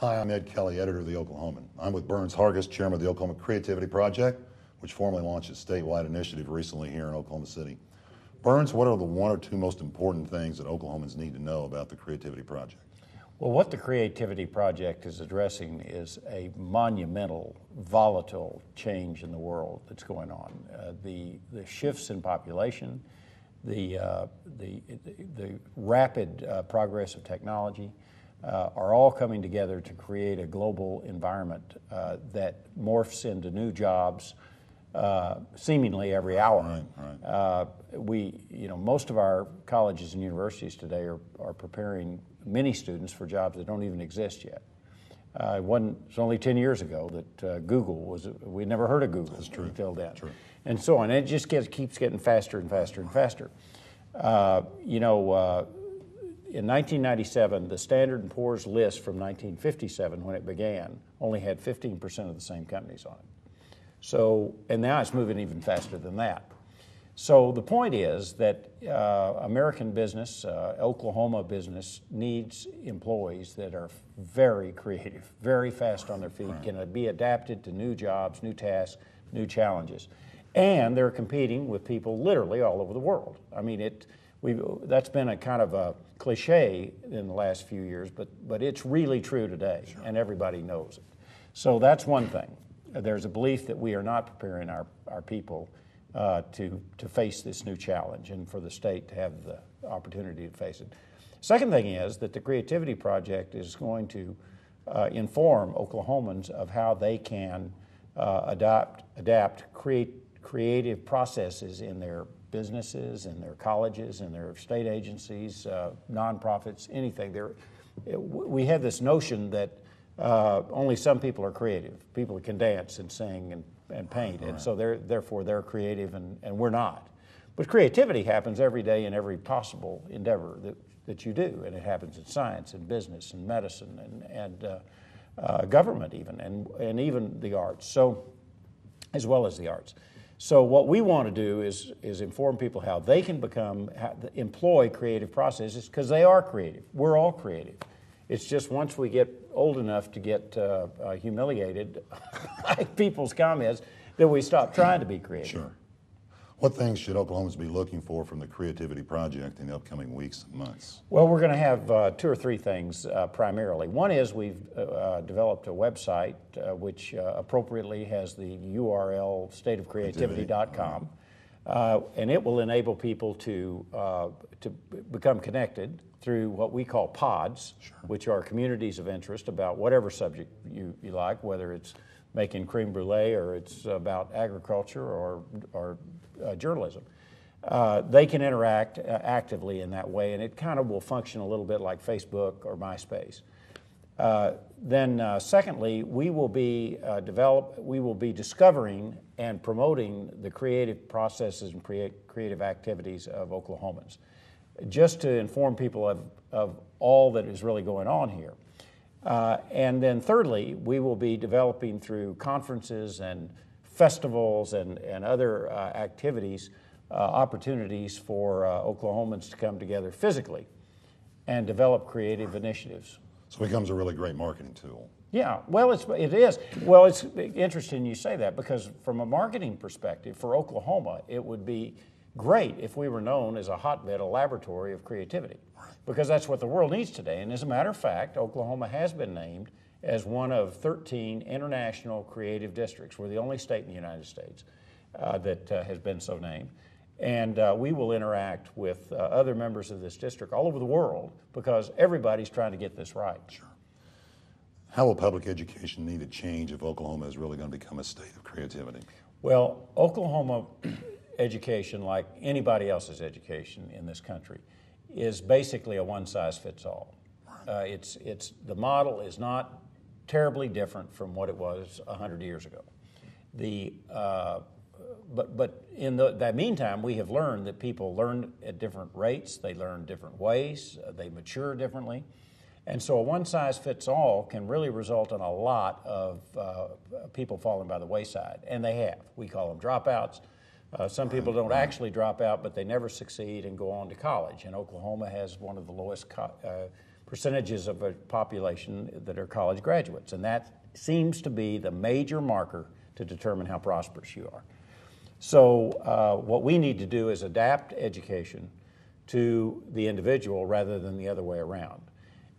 Hi, I'm Ed Kelley, editor of the Oklahoman. I'm with Burns Hargis, chairman of the Oklahoma Creativity Project, which formally launched a statewide initiative recently here in Oklahoma City. Burns, what are the one or two most important things that Oklahomans need to know about the Creativity Project? Well, what the Creativity Project is addressing is a monumental, volatile change in the world that's going on. The shifts in population, the rapid progress of technology are all coming together to create a global environment that morphs into new jobs seemingly every hour. Right. Most of our colleges and universities today are preparing many students for jobs that don't even exist yet. It's only 10 years ago that we never heard of Google. That's true. Until then. True. And so on. And it just keeps getting faster and faster and faster. In 1997, the Standard & Poor's list from 1957, when it began, only had 15% of the same companies on it. And now it's moving even faster than that. So the point is that American business, Oklahoma business, needs employees that are very creative, very fast on their feet, can be adapted to new jobs, new tasks, new challenges. And they're competing with people literally all over the world. I mean, that's been a kind of a cliche in the last few years, but it's really true today, and everybody knows it. So that's one thing. There's a belief that we are not preparing our people to face this new challenge and for the state to have the opportunity to face it. Second thing is that the Creativity Project is going to inform Oklahomans of how they can adapt creative processes in their businesses, in their colleges, in their state agencies, nonprofits, anything. We have this notion that only some people are creative. People can dance and sing and paint, and so therefore they're creative, and we're not. But creativity happens every day in every possible endeavor that you do, and it happens in science and business and medicine and government even, and even the arts, so as well as the arts. So what we want to do is inform people how they can employ creative processes, because they are creative. We're all creative. It's just once we get old enough to get humiliated by people's comments that we stop trying to be creative. Sure. What things should Oklahomans be looking for from the Creativity Project in the upcoming weeks and months? Well, we're going to have two or three things primarily. One is we've developed a website which appropriately has the URL stateofcreativity.com, and it will enable people to become connected through what we call pods, which are communities of interest about whatever subject you like, whether it's making creme brulee or it's about agriculture or journalism. They can interact actively in that way, and it kind of will function a little bit like Facebook or MySpace. Then secondly, we will be discovering and promoting the creative processes and creative activities of Oklahomans, just to inform people of all that is really going on here. And then thirdly, we will be developing through conferences and festivals and other activities, opportunities for Oklahomans to come together physically and develop creative initiatives. So it becomes a really great marketing tool. Yeah, well, it is. Well, it's interesting you say that, because from a marketing perspective, for Oklahoma, it would be great if we were known as a hotbed, a laboratory of creativity, because that's what the world needs today. And as a matter of fact, Oklahoma has been named as one of 13 international creative districts. We're the only state in the United States that has been so named. And we will interact with other members of this district all over the world, because everybody's trying to get this right. Sure. How will public education need to change if Oklahoma is really going to become a state of creativity? Well, Oklahoma education, like anybody else's education in this country, is basically a one-size-fits-all. The model is not terribly different from what it was 100 years ago. But in that meantime, we have learned that people learn at different rates, they learn different ways, they mature differently. And so a one-size-fits-all can really result in a lot of people falling by the wayside, and they have. We call them dropouts. Some people don't actually drop out, but they never succeed and go on to college. And Oklahoma has one of the lowest percentages of a population that are college graduates, and that seems to be the major marker to determine how prosperous you are. So what we need to do is adapt education to the individual rather than the other way around.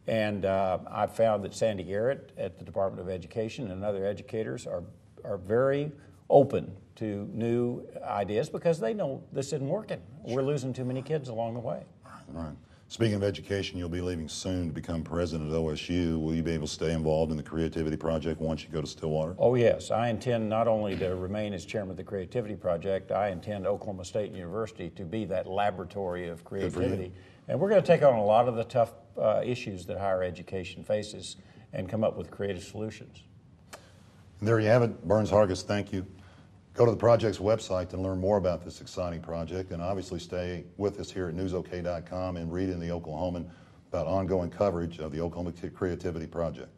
And I've found that Sandy Garrett at the Department of Education and other educators are very open to new ideas because they know this isn't working. We're losing too many kids along the way. Right. Speaking of education, you'll be leaving soon to become president of OSU. Will you be able to stay involved in the Creativity Project once you go to Stillwater? Oh, yes. I intend not only to remain as chairman of the Creativity Project, I intend Oklahoma State University to be that laboratory of creativity. And we're going to take on a lot of the tough issues that higher education faces and come up with creative solutions. And there you have it. Burns Hargis, thank you. Go to the project's website to learn more about this exciting project, and obviously stay with us here at newsok.com and read in the Oklahoman about ongoing coverage of the Oklahoma Creativity Project.